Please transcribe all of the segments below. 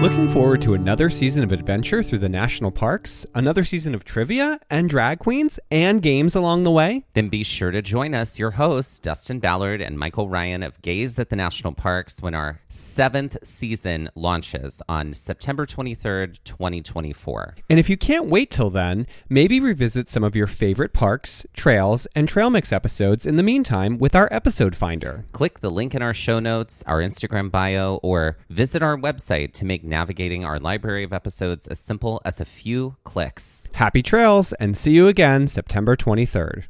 Looking forward to another season of adventure through the national parks, another season of trivia and drag queens and games along the way? Then be sure to join us, your hosts, Dustin Ballard and Michael Ryan of Gaze at the National Parks, when our 7th season launches on September 23rd, 2024. And if you can't wait till then, maybe revisit some of your favorite parks, trails, and Trail Mix episodes in the meantime with our episode finder. Click the link in our show notes, our Instagram bio, or visit our website to make navigating our library of episodes as simple as a few clicks. Happy trails, and see you again September 23rd.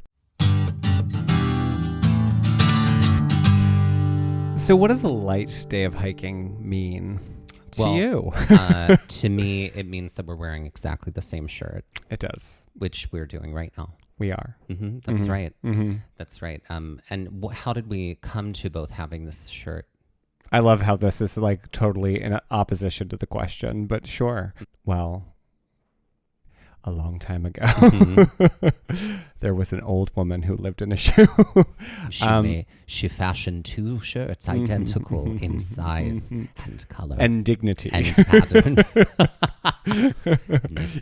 So what does a light day of hiking mean to you? To me, it means that we're wearing exactly the same shirt. It does. Which we're doing right now. We are. That's right. Mm-hmm. That's right. And how did we come to both having this shirt? I love how this is like totally in opposition to the question, but sure. Well, a long time ago, there was an old woman who lived in a shoe. She fashioned 2 shirts identical in size and color. And dignity. And pattern.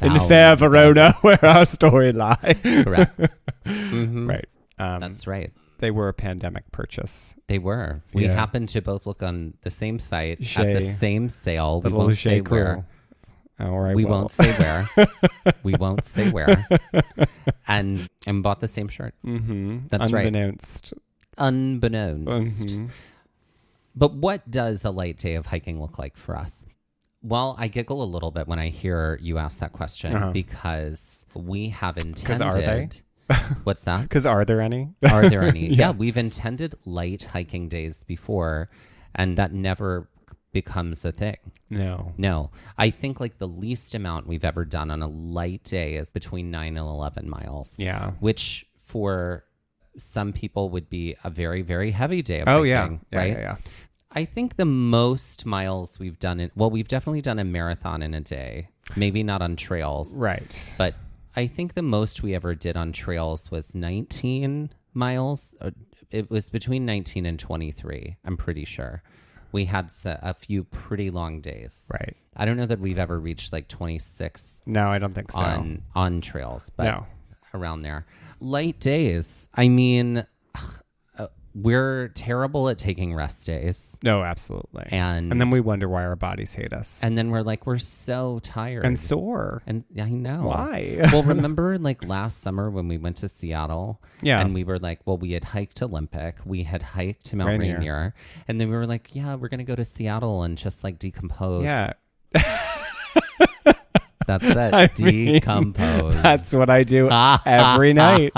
In fair Verona, where our story lies. Correct. Right. That's right. They were a pandemic purchase. They were. We happened to both look on the same site at the same sale. We Little won't say cool. where. All right. We won't say where. We won't say where. And bought the same shirt. Mm-hmm. That's Unbeknownst. right. Unbeknownst. Mm-hmm. But what does a light day of hiking look like for us? Well, I giggle a little bit when I hear you ask that question because we have intended. Because are they? What's that? Because are there any? Are there any? Yeah, we've intended light hiking days before, and that never becomes a thing. No. I think like the least amount we've ever done on a light day is between 9 and 11 miles. Yeah. Which for some people would be a very, very heavy day of hiking, right? Yeah. I think the most miles we've done we've definitely done a marathon in a day. Maybe not on trails. Right. But I think the most we ever did on trails was 19 miles. It was between 19 and 23, I'm pretty sure. We had a few pretty long days. Right. I don't know that we've ever reached like 26. No, I don't think so. On trails, but around there. Light days. I mean, we're terrible at taking rest days. No, absolutely. And then we wonder why our bodies hate us. And then we're like, we're so tired. And sore. And I know. Why? Well, remember like last summer when we went to Seattle? Yeah. And we were like, well, we had hiked Olympic. We had hiked to Mount Rainier. And then we were like, yeah, we're going to go to Seattle and just like decompose. Yeah. That's it. Decompose. That's what I do every night.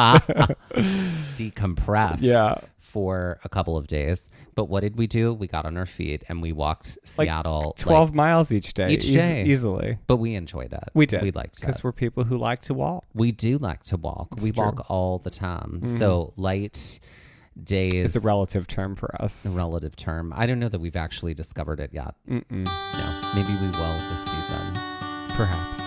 Decompress. Yeah. For a couple of days. But what did we do? We got on our feet and we walked Seattle. 12 miles each day. Easily. But we enjoyed it. We did. We liked it. Because we're people who like to walk. We do like to walk. We walk all the time. Mm-hmm. So light days. It's a relative term for us. A relative term. I don't know that we've actually discovered it yet. No. Maybe we will this season. Perhaps.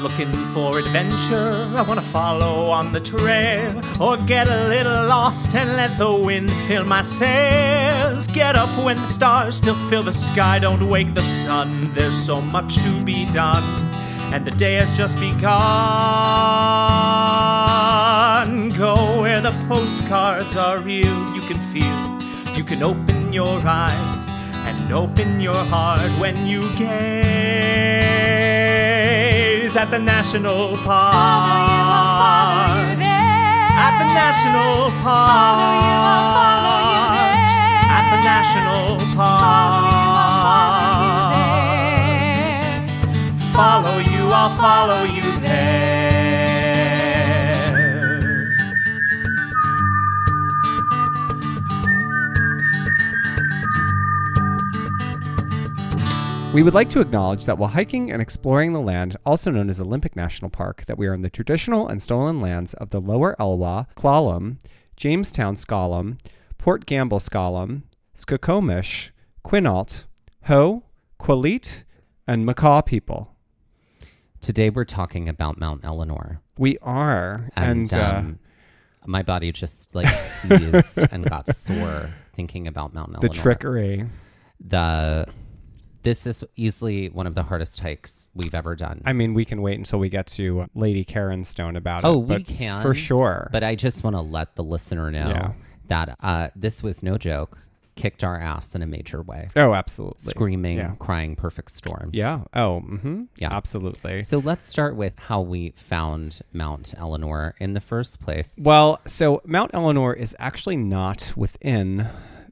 Looking for adventure, I want to follow on the trail, or get a little lost and let the wind fill my sails. Get up when the stars still fill the sky, don't wake the sun, there's so much to be done, and the day has just begun. Go where the postcards are real, you can feel, you can open your eyes and open your heart when you gaze at the national park. Follow you there. At the national park. At the national park. Follow you, I'll follow you there. We would like to acknowledge that while hiking and exploring the land, also known as Olympic National Park, that we are in the traditional and stolen lands of the Lower Elwha, Clallam, Jamestown Skallam, Port Gamble Skallam, Skokomish, Quinault, Ho, Qualit, and Makah people. Today we're talking about Mount Ellinor. We are. And my body just like seized and got sore thinking about Mount Ellinor. The trickery. This is easily one of the hardest hikes we've ever done. I mean, we can wait until we get to Lady Karen Stone about it. Oh, we can. For sure. But I just want to let the listener know that this was no joke. Kicked our ass in a major way. Oh, absolutely. Screaming, crying, perfect storms. Yeah. Oh, mm-hmm. Yeah. Absolutely. So let's start with how we found Mount Ellinor in the first place. Well, so Mount Ellinor is actually not within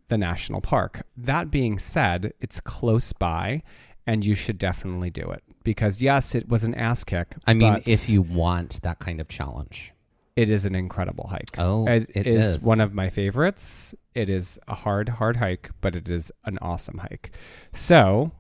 the national park. That being said, it's close by and you should definitely do it because yes, it was an ass kick. I mean, if you want that kind of challenge. It is an incredible hike. Oh, it is one of my favorites. It is a hard hike, but it is an awesome hike. So,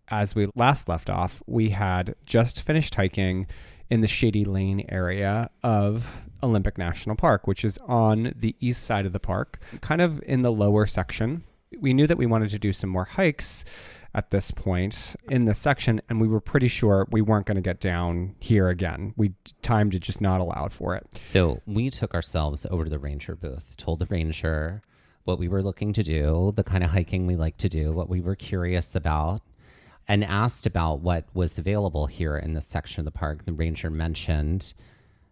as we last left off, we had just finished hiking in the Shady Lane area of Olympic National Park, which is on the east side of the park, kind of in the lower section. We knew that we wanted to do some more hikes at this point in this section, and we were pretty sure we weren't going to get down here again. Time did just not allow for it. So we took ourselves over to the ranger booth, told the ranger what we were looking to do, the kind of hiking we like to do, what we were curious about, and asked about what was available here in this section of the park. The ranger mentioned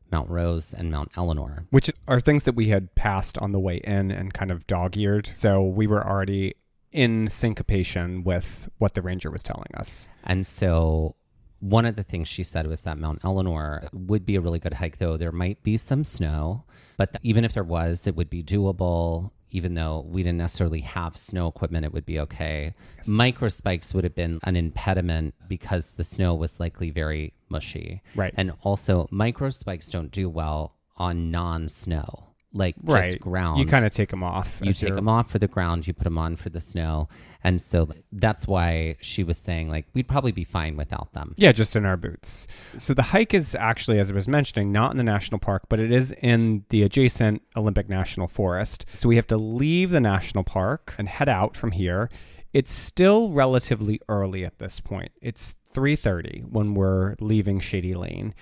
Mount Rose and Mount Ellinor, which are things that we had passed on the way in and kind of dog-eared. So we were already in syncopation with what the ranger was telling us. And so one of the things she said was that Mount Ellinor would be a really good hike, though there might be some snow, but even if there was, it would be doable. Even though we didn't necessarily have snow equipment, it would be okay. Yes. Micro spikes would have been an impediment because the snow was likely very mushy. Right. And also micro spikes don't do well on non-snow. Like just ground. You kind of take them off. You take them off for the ground, you put them on for the snow. And so that's why she was saying like we'd probably be fine without them. Yeah, just in our boots. So the hike is actually, as I was mentioning, not in the national park, but it is in the adjacent Olympic National Forest. So we have to leave the national park and head out from here. It's still relatively early at this point. It's 3:30 when we're leaving Shady Lane.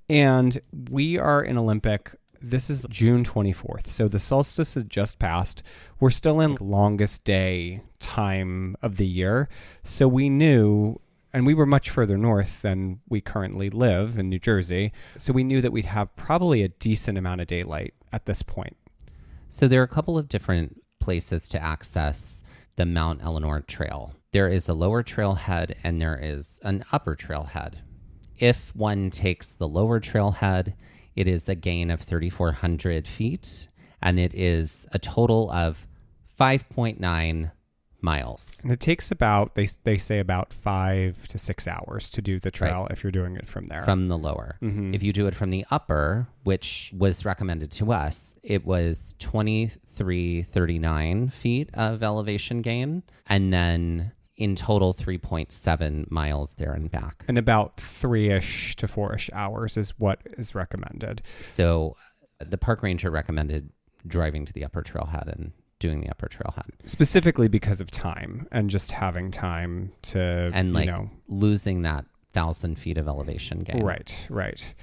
And we are in Olympic. This is June 24th, so the solstice has just passed. We're still in longest day time of the year, so we knew, and we were much further north than we currently live in New Jersey, so we knew that we'd have probably a decent amount of daylight at this point. So there are a couple of different places to access the Mount Ellinor Trail. There is a lower trailhead and there is an upper trailhead. If one takes the lower trailhead, it is a gain of 3,400 feet, and it is a total of 5.9 miles. And it takes about, they say about 5 to 6 hours to do the trail if you're doing it from there. From the lower. Mm-hmm. If you do it from the upper, which was recommended to us, it was 2,339 feet of elevation gain, and then in total 3.7 miles there and back. And about 3-ish to 4-ish hours is what is recommended. So the park ranger recommended driving to the upper trailhead and doing the upper trailhead. Specifically because of time and just having time to, and losing that 1,000 feet of elevation gain. Right.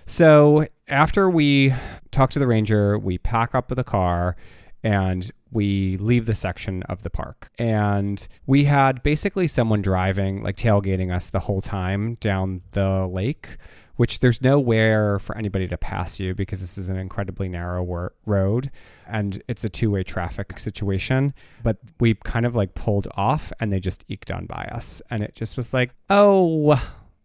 So after we talk to the ranger, we pack up the car and we leave the section of the park. And we had basically someone driving, like tailgating us the whole time down the lake, which there's nowhere for anybody to pass you because this is an incredibly narrow road and it's a two-way traffic situation. But we kind of like pulled off and they just eked on by us. And it just was like, oh,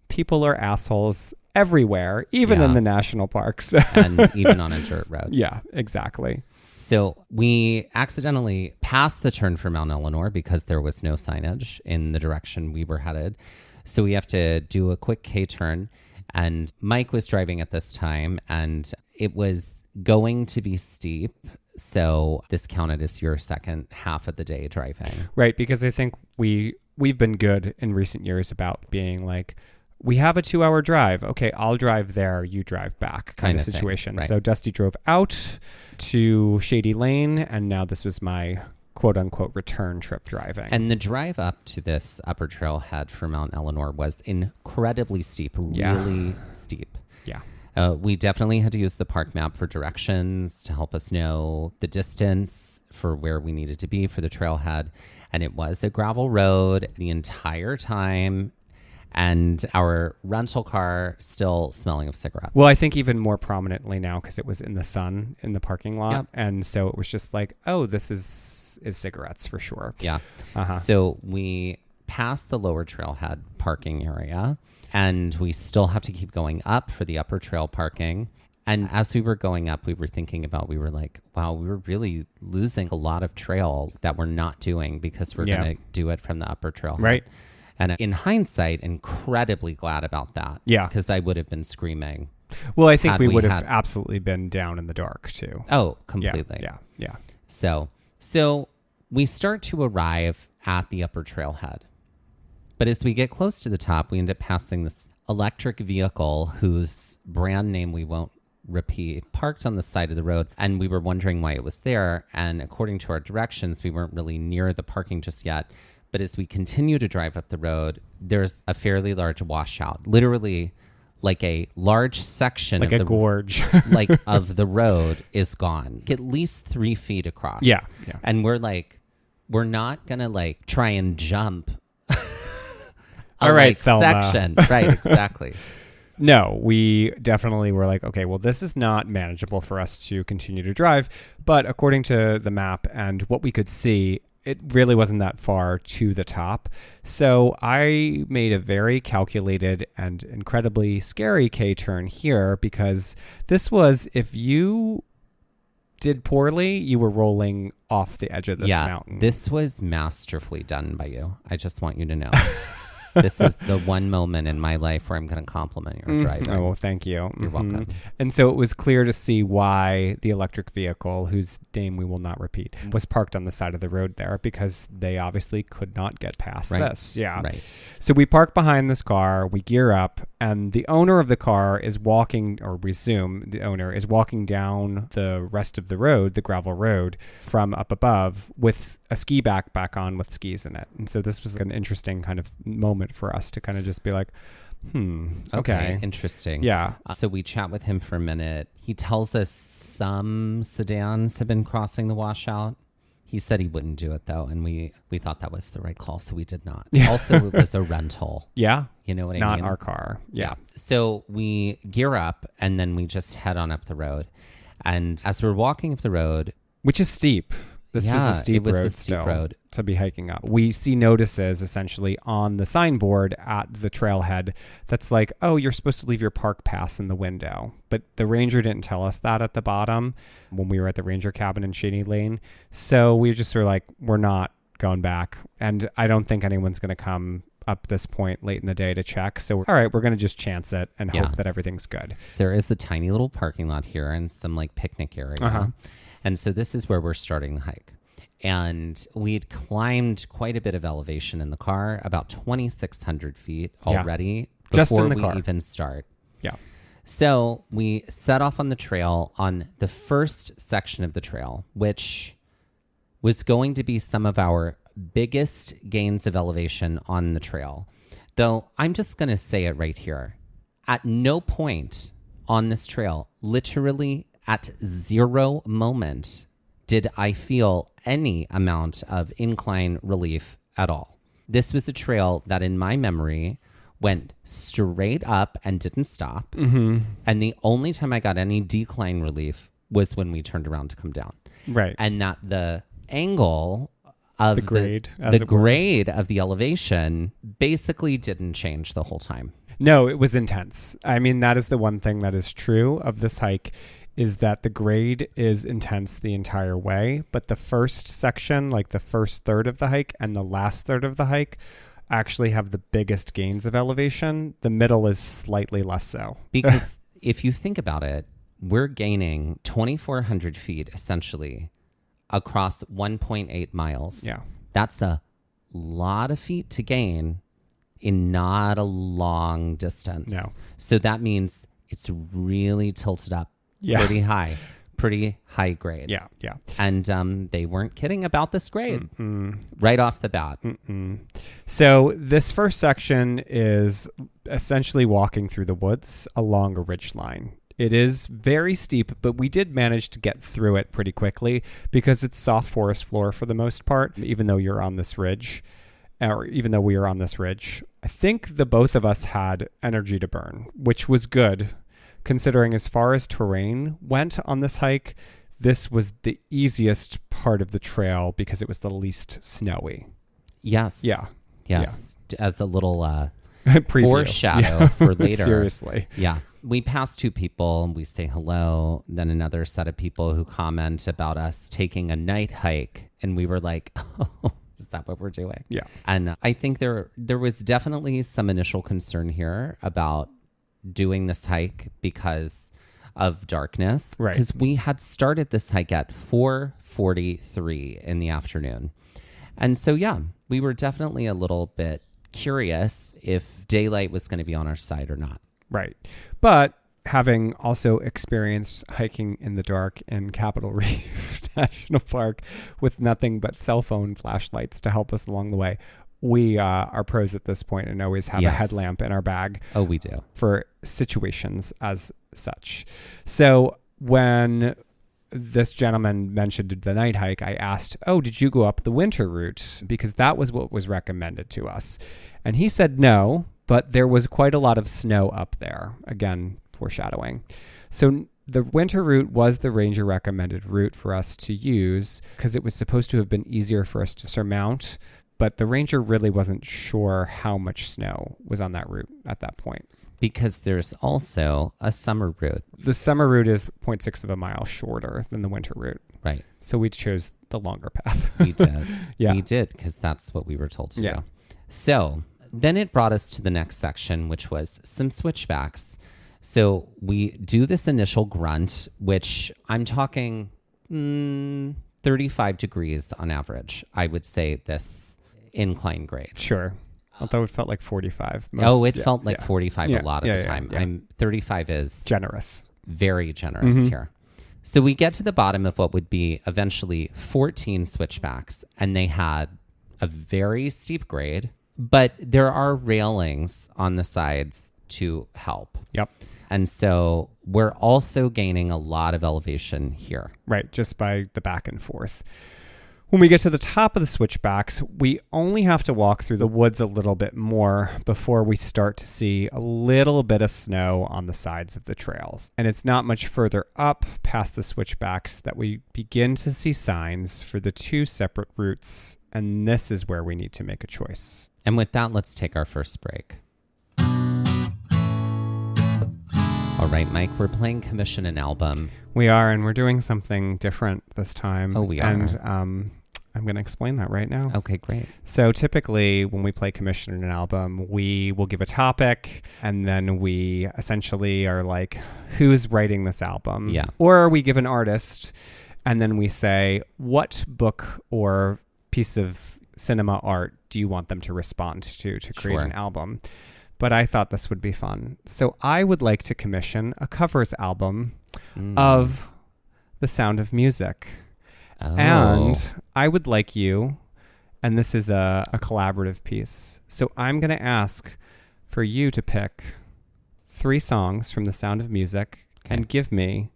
people are assholes everywhere, even in the national parks. And even on a dirt road. Yeah, exactly. So we accidentally passed the turn for Mount Ellinor because there was no signage in the direction we were headed. So we have to do a quick K-turn. And Mike was driving at this time, and it was going to be steep. So this counted as your second half of the day driving. Right, because I think we've been good in recent years about being like, we have a 2-hour drive. Okay, I'll drive there, you drive back kind of situation. Right. So Dusty drove out to Shady Lane, and now this was my quote unquote return trip driving. And the drive up to this upper trailhead for Mount Ellinor was incredibly steep, really steep. Yeah. We definitely had to use the park map for directions to help us know the distance for where we needed to be for the trailhead. And it was a gravel road the entire time. And our rental car still smelling of cigarettes. Well, I think even more prominently now because it was in the sun in the parking lot. Yep. And so it was just like, oh, this is cigarettes for sure. Yeah. Uh-huh. So we passed the lower trailhead parking area and we still have to keep going up for the upper trail parking. And as we were going up, we were thinking about, we were like, wow, we were really losing a lot of trail that we're not doing because we're going to do it from the upper trailhead. Right. And in hindsight, incredibly glad about that. Yeah. Because I would have been screaming. Well, I think we would have absolutely been down in the dark too. Oh, completely. Yeah. So we start to arrive at the upper trailhead. But as we get close to the top, we end up passing this electric vehicle whose brand name we won't repeat, parked on the side of the road. And we were wondering why it was there. And according to our directions, we weren't really near the parking just yet. But as we continue to drive up the road, there's a fairly large washout, literally like a large section like of a gorge of the road is gone, at least 3 feet across. Yeah. And we're not going to try and jump. All right, Thelma. Section. Right, exactly. No, we definitely were like, okay, well, this is not manageable for us to continue to drive. But according to the map and what we could see, it really wasn't that far to the top. So I made a very calculated and incredibly scary K-turn here because this was, if you did poorly, you were rolling off the edge of this mountain. This was masterfully done by you. I just want you to know. This is the one moment in my life where I'm going to compliment your driving. Oh, well, thank you. You're welcome. And so it was clear to see why the electric vehicle, whose name we will not repeat, was parked on the side of the road there because they obviously could not get past this. Yeah. Right. So we park behind this car, we gear up, and the owner of the car is walking, or we assume the owner is walking down the rest of the road, the gravel road, from up above with a ski back on with skis in it. And so this was an interesting kind of moment for us to kind of just be like, okay. Interesting. Yeah. So we chat with him for a minute. He tells us some sedans have been crossing the washout. He said he wouldn't do it, though, and we thought that was the right call, so we did not. Yeah. Also, it was a rental. Yeah. You know what I mean? mean? Not our car. Yeah. So we gear up, and then we just head on up the road. And as we're walking up the road... Which is steep. This was a steep road to be hiking up. We see notices essentially on the signboard at the trailhead that's like, oh, you're supposed to leave your park pass in the window. But the ranger didn't tell us that at the bottom when we were at the ranger cabin in Shady Lane. So we just were like, we're not going back. And I don't think anyone's going to come up this point late in the day to check. So, all right, we're going to just chance it and hope that everything's good. There is a tiny little parking lot here and some picnic area. Uh-huh. And so this is where we're starting the hike. And we'd climbed quite a bit of elevation in the car, about 2,600 feet already before we even start. Yeah. So we set off on the trail on the first section of the trail, which was going to be some of our biggest gains of elevation on the trail. Though I'm just going to say it right here. At no point on this trail, literally at zero moment, did I feel any amount of incline relief at all. This was a trail that in my memory went straight up and didn't stop. Mm-hmm. And the only time I got any decline relief was when we turned around to come down. Right. And that the angle of the grade of the elevation basically didn't change the whole time. No, it was intense. I mean, that is the one thing that is true of this hike is that the grade is intense the entire way, but the first section, like the first third of the hike and the last third of the hike, actually have the biggest gains of elevation. The middle is slightly less so. Because if you think about it, we're gaining 2,400 feet essentially across 1.8 miles. Yeah. That's a lot of feet to gain in not a long distance. No. So that means it's really tilted up pretty high. pretty high grade. Yeah, yeah. And they weren't kidding about this grade right off the bat. So this first section is essentially walking through the woods along a ridge line. It is very steep, but we did manage to get through it pretty quickly because it's soft forest floor for the most part, even though you're on this ridge, or even though we are on this ridge. I think the both of us had energy to burn, which was good. Considering as far as terrain went on this hike, this was the easiest part of the trail because it was the least snowy. Yes. Yeah. Yes. Yeah. As a little preview. Foreshadow for later. Seriously. Yeah. We pass two people and we say hello. Then another set of people who comment about us taking a night hike. And we were like, oh, is that what we're doing? Yeah. And I think there was definitely some initial concern here about doing this hike because of darkness, right? Because we had started this hike at 4:43 in the afternoon, and so we were definitely a little bit curious if daylight was going to be on our side or not, right? But having also experienced hiking in the dark in Capitol Reef National Park with nothing but cell phone flashlights to help us along the way, we are pros at this point and always have a headlamp in our bag. Oh, we do. For situations as such. So when this gentleman mentioned the night hike, I asked, oh, did you go up the winter route? Because that was what was recommended to us. And he said no, but there was quite a lot of snow up there. Again, foreshadowing. So the winter route was the ranger recommended route for us to use because it was supposed to have been easier for us to surmount. But the ranger really wasn't sure how much snow was on that route at that point. Because there's also a summer route. The summer route is 0.6 of a mile shorter than the winter route. Right. So we chose the longer path. We did. Yeah. We did, because that's what we were told to do. So then it brought us to the next section, which was some switchbacks. So we do this initial grunt, which I'm talking 35 degrees on average. I would say this incline grade. Sure. Although it felt like 45. It felt like 45 a lot of the time. 35 is generous. Very generous here. So we get to the bottom of what would be eventually 14 switchbacks, and they had a very steep grade, but there are railings on the sides to help. Yep. And so we're also gaining a lot of elevation here. Right, just by the back and forth. When we get to the top of the switchbacks, we only have to walk through the woods a little bit more before we start to see a little bit of snow on the sides of the trails. And it's not much further up past the switchbacks that we begin to see signs for the two separate routes. And this is where we need to make a choice. And with that, let's take our first break. All right, Mike, we're playing Commission an Album. We are, and we're doing something different this time. Oh, we are. And I'm going to explain that right now. Okay, great. So typically when we play Commission an Album, we will give a topic, and then we essentially are like, who's writing this album? Yeah. Or we give an artist, and then we say, what book or piece of cinema art do you want them to respond to create an album? But I thought this would be fun. So I would like to commission a covers album of The Sound of Music. Oh. And I would like you, and this is a collaborative piece, so I'm going to ask for you to pick 3 songs from The Sound of Music and give me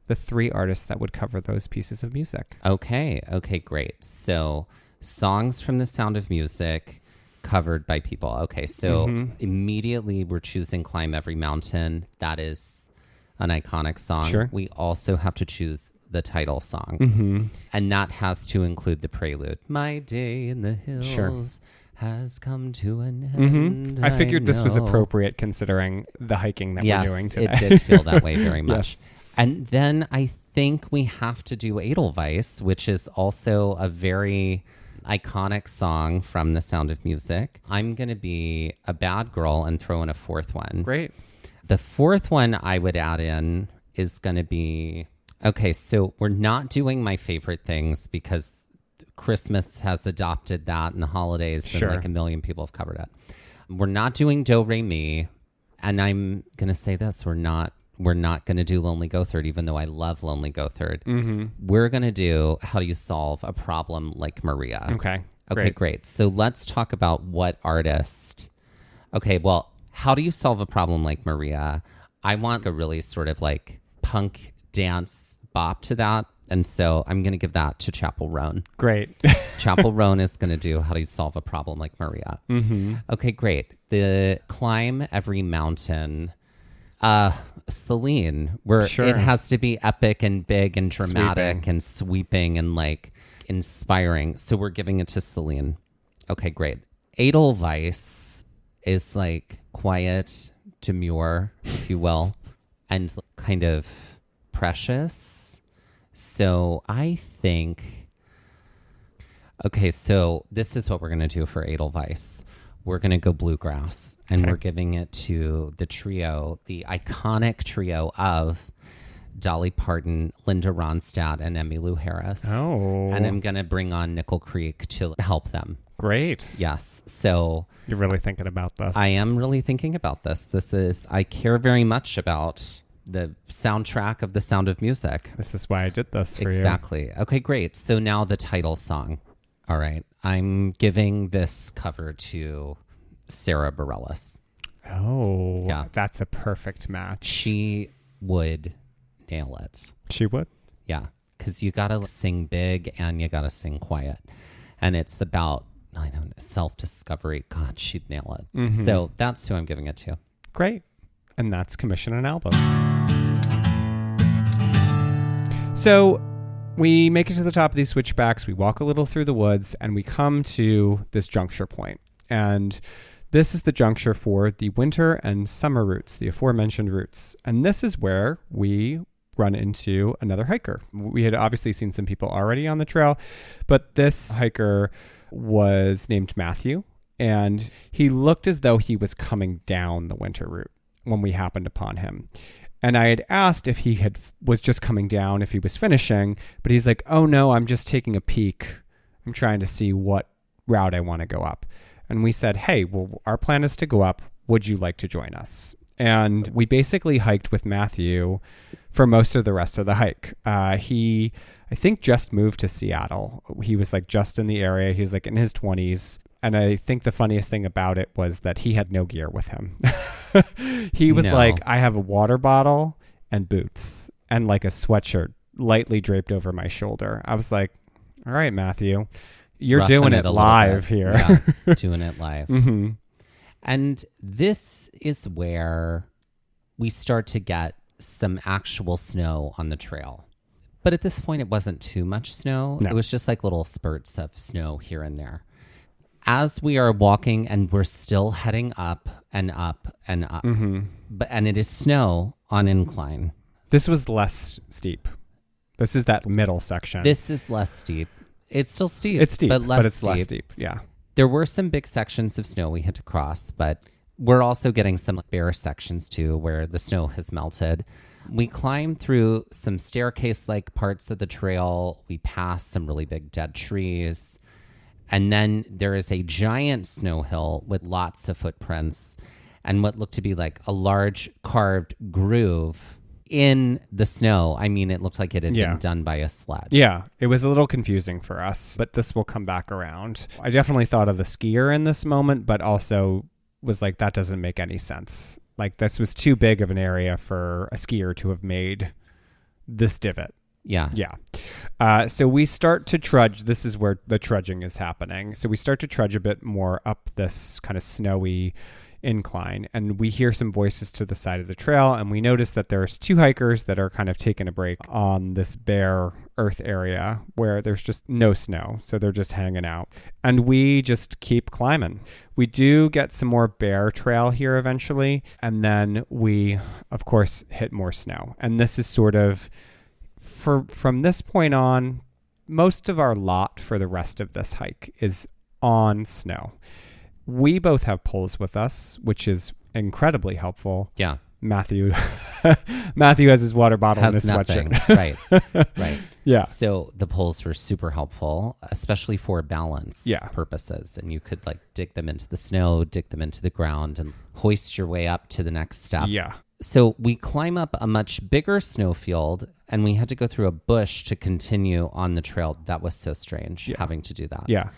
the 3 artists that would cover those pieces of music. Okay, great. So songs from The Sound of Music covered by people. Okay, so immediately we're choosing Climb Every Mountain. That is an iconic song. Sure. We also have to choose the title song. And that has to include the prelude. My day in the hills has come to an end. I figured this was appropriate considering the hiking that we're doing today. Yes, it did feel that way very much. Yes. And then I think we have to do Edelweiss, which is also a very iconic song from The Sound of Music. I'm going to be a bad girl and throw in a 4th one. Great. The 4th one I would add in is going to be... Okay, so we're not doing My Favorite Things because Christmas has adopted that and the holidays and like a million people have covered it. We're not doing Do Re Mi, and I'm going to say this, we're We're not going to do Lonely Goatherd, even though I love Lonely Goatherd. Mm-hmm. We're going to do How Do You Solve a Problem Like Maria. Okay. Okay, great. So let's talk about what artist. Okay, well, How Do You Solve a Problem Like Maria? I want a really sort of like punk dance bop to that. And so I'm going to give that to Chapel Roan. Great. Chapel Roan is going to do How Do You Solve a Problem Like Maria. Mm-hmm. Okay, great. The Climb Every Mountain. Celine, where it has to be epic and big and dramatic and sweeping and like inspiring. So we're giving it to Celine. Okay, great. Edelweiss is like quiet, demure, if you will, and kind of precious. So I think, okay, so this is what we're going to do for Edelweiss. We're going to go bluegrass, and we're giving it to the trio, the iconic trio of Dolly Parton, Linda Ronstadt, and Emmylou Harris. Oh. And I'm going to bring on Nickel Creek to help them. Great. Yes. So you're really thinking about this. I am really thinking about this. I care very much about the soundtrack of The Sound of Music. This is why I did this for you. Exactly. Okay, great. So now the title song. All right. I'm giving this cover to Sarah Bareilles. Oh, yeah. That's a perfect match. She would nail it. She would? Yeah. Because you got to sing big and you got to sing quiet. And it's about, I don't know, self-discovery. God, she'd nail it. Mm-hmm. So that's who I'm giving it to. Great. And that's Commission an Album. So we make it to the top of these switchbacks. We walk a little through the woods and we come to this juncture point. And this is the juncture for the winter and summer routes, the aforementioned routes. And this is where we run into another hiker. We had obviously seen some people already on the trail, but this hiker was named Matthew, and he looked as though he was coming down the winter route when we happened upon him. And I had asked if he was just coming down, if he was finishing, but he's like, oh no, I'm just taking a peek. I'm trying to see what route I want to go up. And we said, hey, well, our plan is to go up. Would you like to join us? And we basically hiked with Matthew for most of the rest of the hike. He, I think, just moved to Seattle. He was like just in the area. He was like in his 20s. And I think the funniest thing about it was that he had no gear with him. He was like, I have a water bottle and boots and like a sweatshirt lightly draped over my shoulder. I was like, all right, Matthew, you're doing it live here. Yeah, doing it live. Mm-hmm. And this is where we start to get some actual snow on the trail. But at this point, it wasn't too much snow. No. It was just like little spurts of snow here and there. As we are walking and we're still heading up and up and up, and it is snow on incline. This was less steep. This is that middle section. This is less steep. It's still steep. It's steep, but it's less steep. Yeah. There were some big sections of snow we had to cross, but we're also getting some bare sections too where the snow has melted. We climbed through some staircase-like parts of the trail. We passed some really big dead trees. And then there is a giant snow hill with lots of footprints and what looked to be like a large carved groove in the snow. I mean, it looked like it had been done by a sled. Yeah, it was a little confusing for us, but this will come back around. I definitely thought of the skier in this moment, but also was like, that doesn't make any sense. Like, this was too big of an area for a skier to have made this divot. Yeah. So we start to trudge. This is where the trudging is happening. So we start to trudge a bit more up this kind of snowy incline, and we hear some voices to the side of the trail, and we notice that there's two hikers that are kind of taking a break on this bare earth area where there's just no snow. So they're just hanging out, and we just keep climbing. We do get some more bare trail here eventually, and then we, of course, hit more snow. And this is sort of, from this point on, most of our lot for the rest of this hike is on snow. We both have poles with us, which is incredibly helpful. Yeah. Matthew has his water bottle and his sweatshirt. Right. Yeah. So the poles were super helpful, especially for balance purposes. And you could like dig them into the snow, dig them into the ground, and hoist your way up to the next step. Yeah. So we climb up a much bigger snowfield, and we had to go through a bush to continue on the trail. That was so strange, having to do that. Yeah.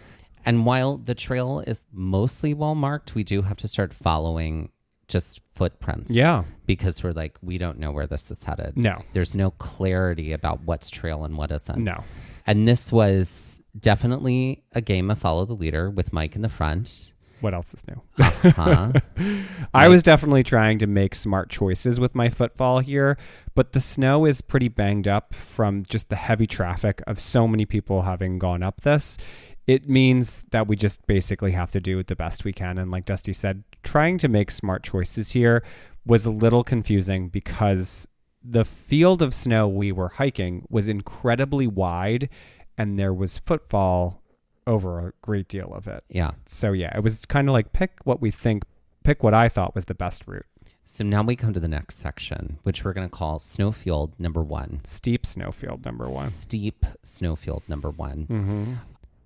And while the trail is mostly well marked, we do have to start following just footprints. Yeah. Because we're like, we don't know where this is headed. No. There's no clarity about what's trail and what isn't. No. And this was definitely a game of follow the leader with Mike in the front. What else is new? I was definitely trying to make smart choices with my footfall here, but the snow is pretty banged up from just the heavy traffic of so many people having gone up this. It means that we just basically have to do the best we can. And like Dusty said, trying to make smart choices here was a little confusing because the field of snow we were hiking was incredibly wide and there was footfall over a great deal of it. Yeah. So yeah, it was kind of like pick what I thought was the best route. So now we come to the next section, which we're going to call Snowfield number 1. Steep snowfield number 1. Steep snowfield number 1. Mm-hmm.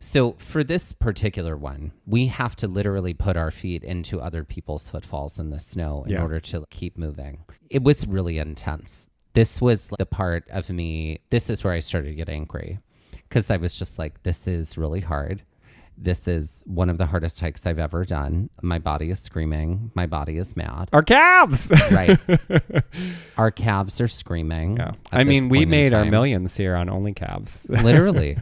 So for this particular one, we have to literally put our feet into other people's footfalls in the snow in order to keep moving. It was really intense. This was the part of me, this is where I started to get angry. Because I was just like, this is really hard. This is one of the hardest hikes I've ever done. My body is screaming. My body is mad. Our calves! Right. Our calves are screaming. Yeah. I mean, we made our millions here on only calves. Literally.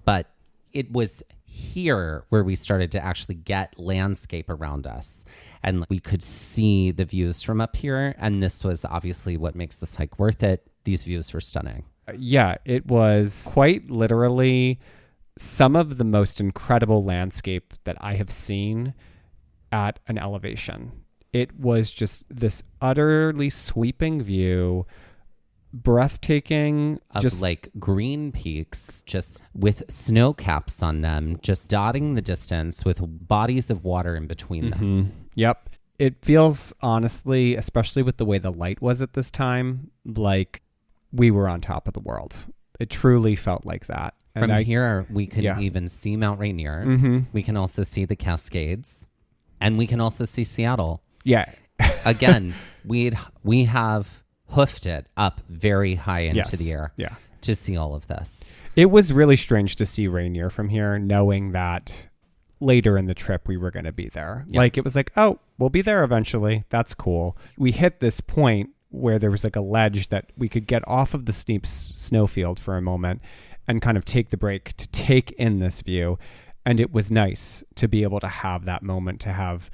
But it was here where we started to actually get landscape around us. And we could see the views from up here. And this was obviously what makes this hike worth it. These views were stunning. Yeah, it was quite literally some of the most incredible landscape that I have seen at an elevation. It was just this utterly sweeping view, breathtaking. Of just like green peaks, just with snow caps on them, just dotting the distance with bodies of water in between them. Yep. It feels honestly, especially with the way the light was at this time, like we were on top of the world. It truly felt like that. From here, we can even see Mount Rainier. Mm-hmm. We can also see the Cascades, and we can also see Seattle. Yeah. Again, we have hoofed it up very high into the air to see all of this. It was really strange to see Rainier from here, knowing that later in the trip we were going to be there. Yep. Like, it was like, oh, we'll be there eventually. That's cool. We hit this point where there was like a ledge that we could get off of the steep snowfield for a moment and kind of take the break to take in this view. And it was nice to be able to have that moment, to have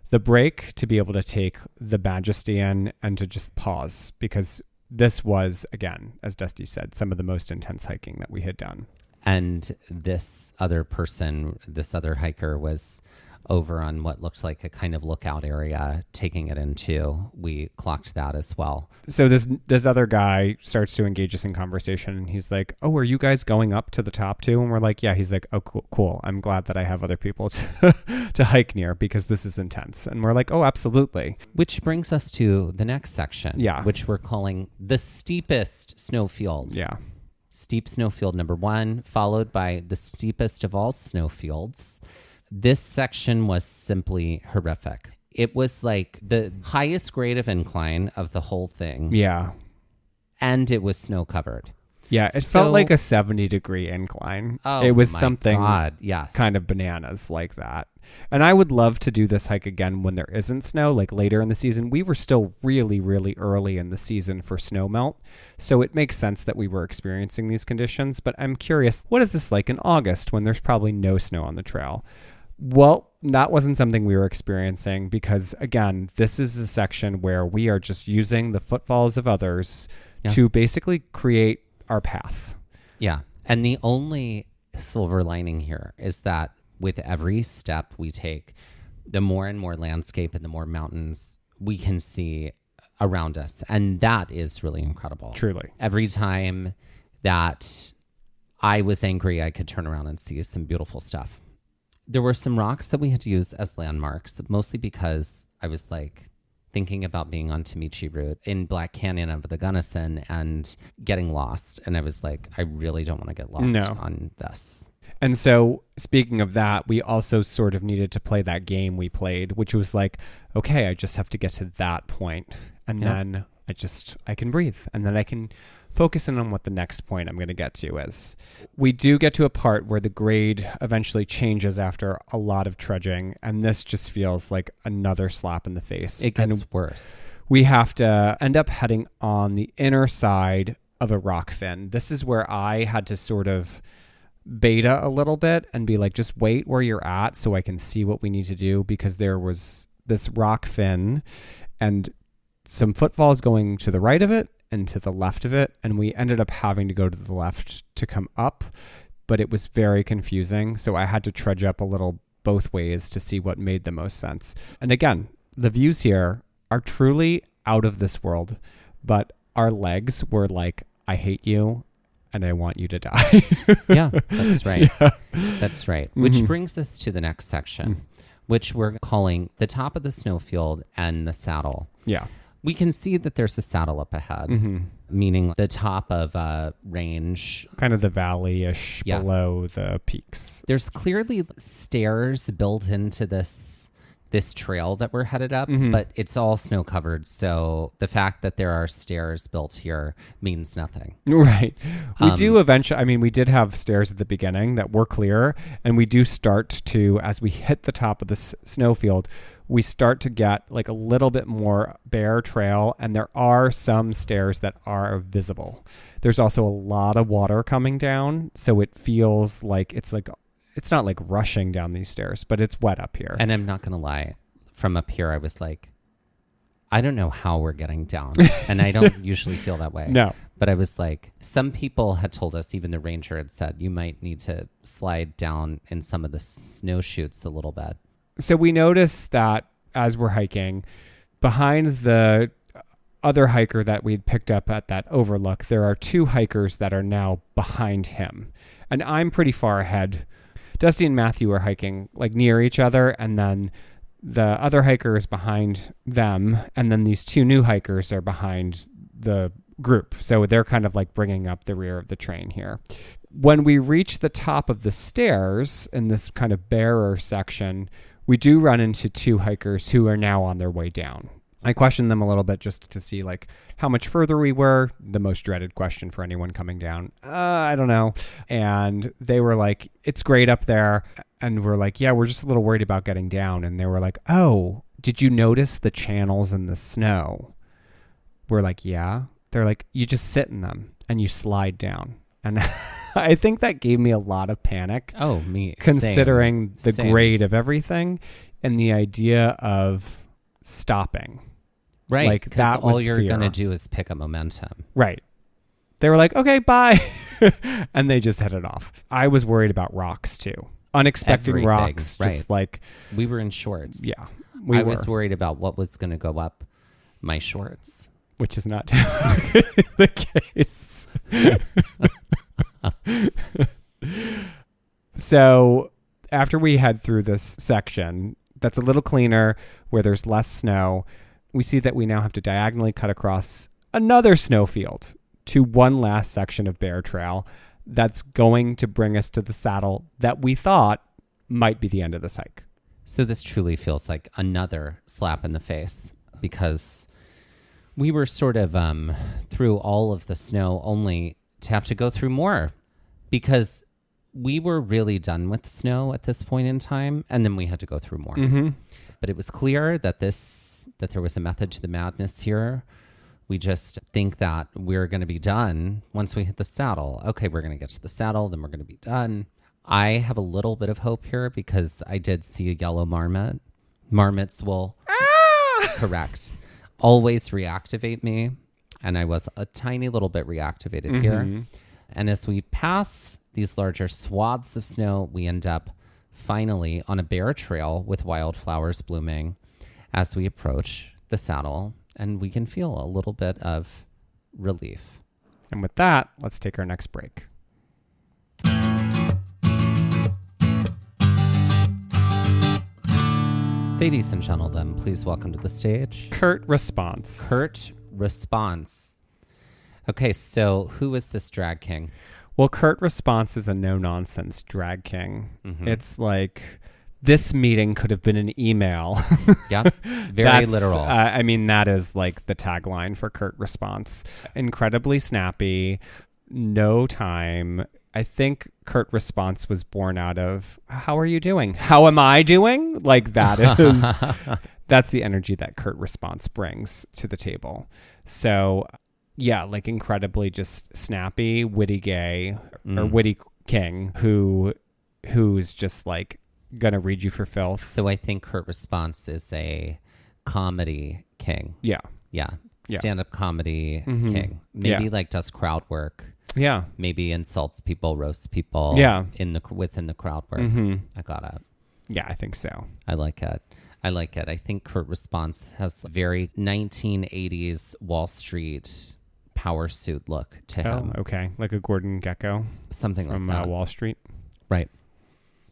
the break, to be able to take the majesty in and to just pause, because this was, again, as Dusty said, some of the most intense hiking that we had done. And this other person, this other hiker was over on what looked like a kind of lookout area, taking it into. We clocked that as well. So this other guy starts to engage us in conversation, and he's like, oh, are you guys going up to the top too? And we're like, yeah. He's like, oh, cool. I'm glad that I have other people to hike near, because this is intense. And we're like, oh, absolutely. Which brings us to the next section, which we're calling the steepest snowfield. Yeah. Steep snowfield number 1, followed by the steepest of all snowfields. This section was simply horrific. It was like the highest grade of incline of the whole thing. Yeah. And it was snow covered. Yeah, it felt like a 70-degree incline. Oh, it was my something God, yes. kind of bananas like that. And I would love to do this hike again when there isn't snow, like later in the season. We were still really, really early in the season for snow melt, so it makes sense that we were experiencing these conditions. But I'm curious, what is this like in August when there's probably no snow on the trail? Well, that wasn't something we were experiencing, because, again, this is a section where we are just using the footfalls of others to basically create our path. Yeah. And the only silver lining here is that with every step we take, the more and more landscape and the more mountains we can see around us. And that is really incredible. Truly. Every time that I was angry, I could turn around and see some beautiful stuff. There were some rocks that we had to use as landmarks, mostly because I was like thinking about being on Tamichi Route in Black Canyon of the Gunnison and getting lost. And I was like, I really don't want to get lost on this. And so, speaking of that, we also sort of needed to play that game we played, which was like, okay, I just have to get to that point, And then I can breathe. And then I can focus in on what the next point I'm going to get to is. We do get to a part where the grade eventually changes after a lot of trudging. And this just feels like another slap in the face. It gets worse. We have to end up heading on the inner side of a rock fin. This is where I had to sort of beta a little bit and be like, just wait where you're at so I can see what we need to do, because there was this rock fin and some footfalls going to the right of it and to the left of it. And we ended up having to go to the left to come up, but it was very confusing. So I had to trudge up a little both ways to see what made the most sense. And again, the views here are truly out of this world, but our legs were like, I hate you and I want you to die. Yeah, that's right. Yeah. That's right. Which brings us to the next section, which we're calling the top of the snowfield and the saddle. Yeah. We can see that there's a saddle up ahead, meaning the top of a range. Kind of the valley-ish below the peaks. There's clearly stairs built into this trail that we're headed up, but it's all snow covered. So the fact that there are stairs built here means nothing. Right. We do eventually, I mean, we did have stairs at the beginning that were clear, and we do start to, as we hit the top of the snowfield, we start to get like a little bit more bare trail, and there are some stairs that are visible. There's also a lot of water coming down, so it feels like it's not like rushing down these stairs, but it's wet up here. And I'm not going to lie. From up here, I was like, I don't know how we're getting down. And I don't usually feel that way. No. But I was like, some people had told us, even the ranger had said, you might need to slide down in some of the snow chutes a little bit. So we notice that as we're hiking, behind the other hiker that we'd picked up at that overlook, there are two hikers that are now behind him. And I'm pretty far ahead. Dusty and Matthew are hiking like near each other, and then the other hiker is behind them, and then these two new hikers are behind the group. So they're kind of like bringing up the rear of the train here. When we reach the top of the stairs in this kind of barer section, we do run into two hikers who are now on their way down. I questioned them a little bit just to see like how much further we were. The most dreaded question for anyone coming down. I don't know. And they were like, it's great up there. And we're like, yeah, we're just a little worried about getting down. And they were like, oh, did you notice the channels in the snow? We're like, yeah. They're like, you just sit in them and you slide down. And I think that gave me a lot of panic. Oh, me. Considering Same. the grade of everything and the idea of stopping. Right. Like that was all you're fear. going to do is pick up momentum. Right. They were like, okay, bye. And they just headed off. I was worried about rocks too. Unexpected Everything, rocks. right. Just like. We were in shorts. Yeah. I was worried about what was going to go up my shorts. Which is not the case. So after we head through this section that's a little cleaner, where there's less snow, we see that we now have to diagonally cut across another snowfield to one last section of bear trail that's going to bring us to the saddle that we thought might be the end of this hike. So this truly feels like another slap in the face, because we were sort of through all of the snow only to have to go through more, because we were really done with snow at this point in time, and then we had to go through more. Mm-hmm. But it was clear that there was a method to the madness here. We just think that we're going to be done once we hit the saddle. Okay, we're going to get to the saddle, then we're going to be done. I have a little bit of hope here because I did see a yellow marmot. Marmots will, correct, always reactivate me. And I was a tiny little bit reactivated here. And as we pass these larger swaths of snow, we end up finally on a bear trail with wildflowers blooming as we approach the saddle. And we can feel a little bit of relief. And with that, let's take our next break. Ladies and gentlemen, please welcome to the stage Kurt Response. Kurt Response. Okay, so who is this drag king? Well, Kurt Response is a no-nonsense drag king. Mm-hmm. It's like this meeting could have been an email. Yeah, very literal. I mean, that is like the tagline for Curt Response. Incredibly snappy, no time. I think Curt Response was born out of, how are you doing? How am I doing? Like that is, that's the energy that Curt Response brings to the table. So yeah, like incredibly just snappy, witty gay or witty king who's just like gonna read you for filth. So I think Curt Response is a comedy king. Yeah. Stand-up comedy king. Maybe like does crowd work. Yeah. Maybe insults people, roasts people. Yeah. Within the crowd work. I got it. Yeah, I think so. I like it. I think Curt Response has a very 1980s Wall Street power suit look to him. Oh, okay. Like a Gordon Gekko. Something from like that. Wall Street. Right.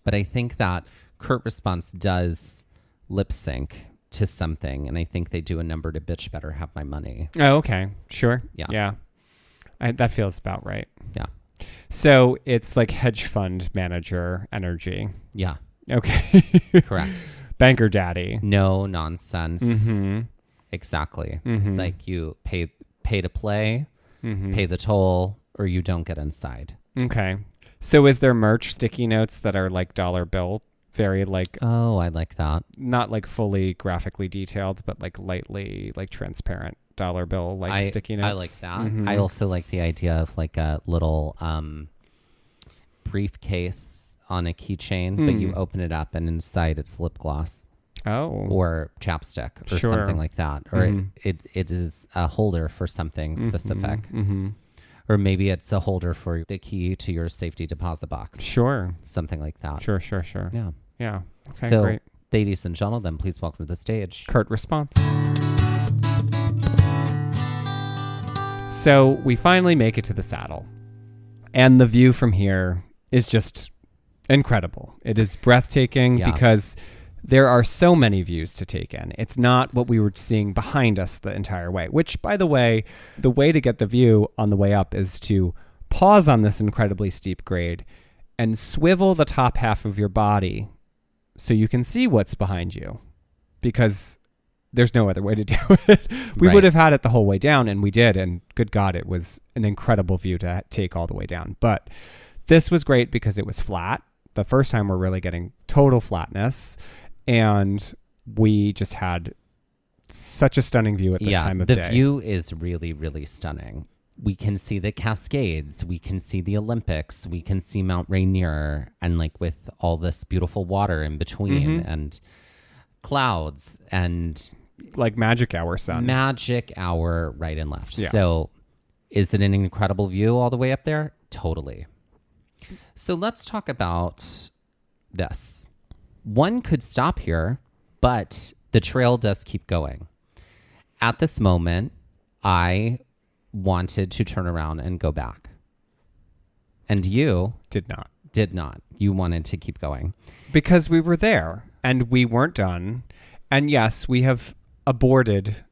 But I think that Curt Response does lip sync to something, and I think they do a number to Bitch Better Have My Money. Oh, okay. Sure. Yeah. That feels about right. Yeah. So it's like hedge fund manager energy. Yeah. Okay. Correct. Banker daddy. No nonsense. Exactly. Like you pay to play, pay the toll, or you don't get inside. Okay. So is there merch sticky notes that are like dollar bill? Very like... Oh, I like that. Not like fully graphically detailed, but like lightly like transparent dollar bill like sticky notes. I like that. I also like the idea of like a little briefcase on a keychain, but you open it up and inside it's lip gloss. Oh. Or chapstick or something like that. Or it is a holder for something specific. Or maybe it's a holder for the key to your safety deposit box. Sure. Something like that. Sure. Yeah. Yeah. Okay, so, great. ladies and gentlemen, please welcome to the stage Curt Response. So we finally make it to the saddle. And the view from here is just incredible. It is breathtaking because there are so many views to take in. It's not what we were seeing behind us the entire way, which, by the way to get the view on the way up is to pause on this incredibly steep grade and swivel the top half of your body so you can see what's behind you, because there's no other way to do it. We would have had it the whole way down, and we did, and good God, it was an incredible view to take all the way down. But this was great because it was flat. The first time we're really getting total flatness, and we just had such a stunning view at this time of day. The view is really, really stunning. We can see the Cascades. We can see the Olympics. We can see Mount Rainier, and like with all this beautiful water in between and clouds and like magic hour sun. Magic hour right and left. Yeah. So is it an incredible view all the way up there? Totally. So let's talk about this. One could stop here, but the trail does keep going. At this moment, I wanted to turn around and go back. And you did not. You wanted to keep going. Because we were there and we weren't done. And yes, we have aborted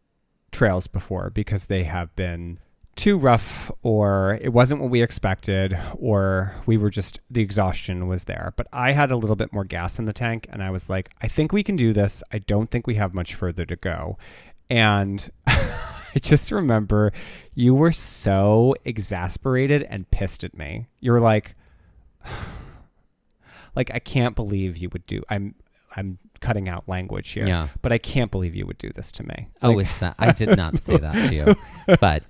trails before because they have been too rough, or it wasn't what we expected, or we were just, the exhaustion was there. But I had a little bit more gas in the tank, and I was like, I think we can do this. I don't think we have much further to go. And I just remember you were so exasperated and pissed at me. You were like, I can't believe you would do, I'm cutting out language here, but I can't believe you would do this to me. Oh, is that? I did not say that to you, but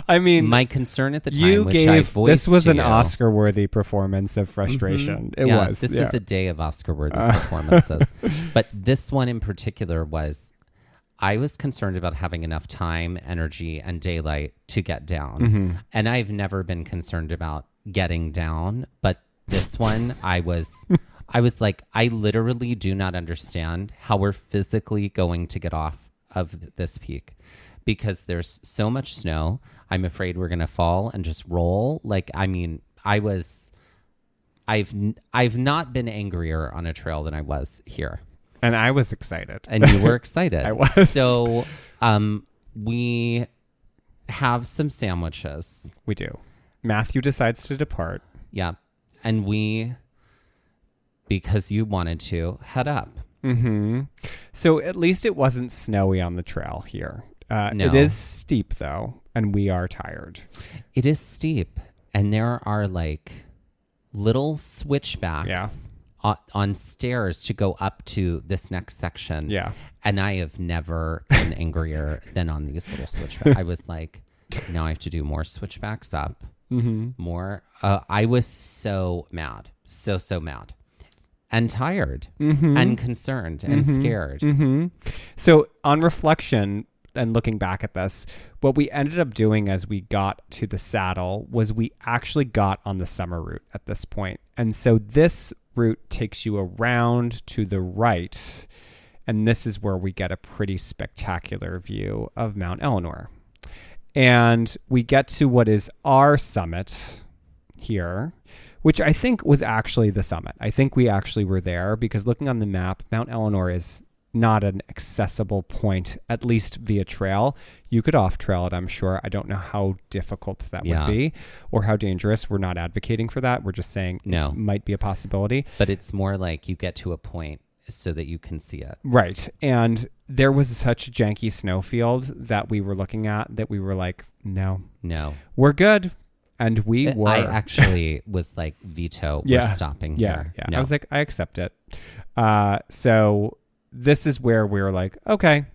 I mean, my concern at the time, you which gave, I voiced this was to an you, Oscar-worthy performance of frustration. It was. This was a day of Oscar-worthy performances, but this one in particular was, I was concerned about having enough time, energy, and daylight to get down, and I've never been concerned about getting down, but this one, I was like, I literally do not understand how we're physically going to get off of this peak, because there's so much snow. I'm afraid we're going to fall and just roll. Like, I mean, I've not been angrier on a trail than I was here. And I was excited. And you were excited. I was. So, we have some sandwiches. We do. Matthew decides to depart. Yeah. And we because you wanted to head up. Mm-hmm. So at least it wasn't snowy on the trail here. No. It is steep, though, and we are tired. It is steep, and there are like little switchbacks on stairs to go up to this next section. Yeah. And I have never been angrier than on these little switchbacks. I was like, now I have to do more switchbacks up. Mm-hmm. More. I was so mad. So mad. And tired. Mm-hmm. And concerned and scared. Mm-hmm. So on reflection and looking back at this, what we ended up doing as we got to the saddle was we actually got on the summer route at this point. And so this route takes you around to the right. And this is where we get a pretty spectacular view of Mount Ellinor. And we get to what is our summit here, which I think was actually the summit. I think we actually were there because looking on the map, Mount Ellinor is not an accessible point, at least via trail. You could off trail it, I'm sure. I don't know how difficult that would be or how dangerous. We're not advocating for that. We're just saying it might be a possibility. But it's more like you get to a point so that you can see it. Right. And there was such a janky snowfield that we were looking at that we were like, no, we're good. And we were. I actually was like, veto, we're stopping here. Yeah. No. I was like, I accept it. So this is where we were like, okay,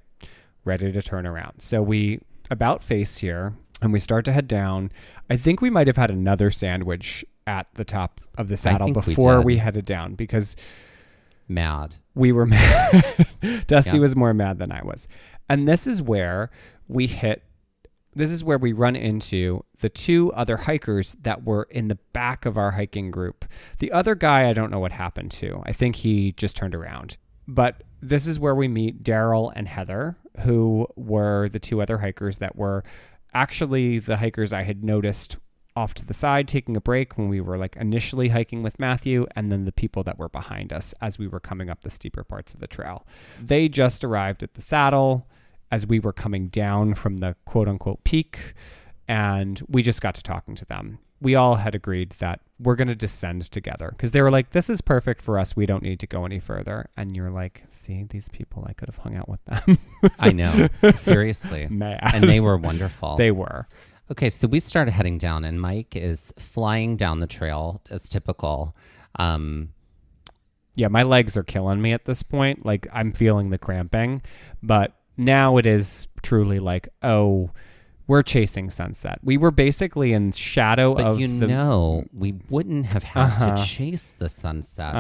ready to turn around. So we about face here and we start to head down. I think we might have had another sandwich at the top of the saddle before we headed down because we were mad. Dusty was more mad than I was. And this is where we run into the two other hikers that were in the back of our hiking group. The other guy, I don't know what happened to. I think he just turned around. But this is where we meet Daryl and Heather, who were the two other hikers that were actually the hikers I had noticed off to the side taking a break when we were like initially hiking with Matthew, and then the people that were behind us as we were coming up the steeper parts of the trail. They just arrived at the saddle as we were coming down from the quote unquote peak, and we just got to talking to them. We all had agreed that we're going to descend together because they were like, this is perfect for us. We don't need to go any further. And you're like, see, these people, I could have hung out with them. I know. Seriously. Mad. And they were wonderful. They were. Okay, so we started heading down and Mike is flying down the trail as typical. Yeah, my legs are killing me at this point. Like I'm feeling the cramping, but now it is truly like, oh, we're chasing sunset. We were basically in shadow but of we wouldn't have had to chase the sunset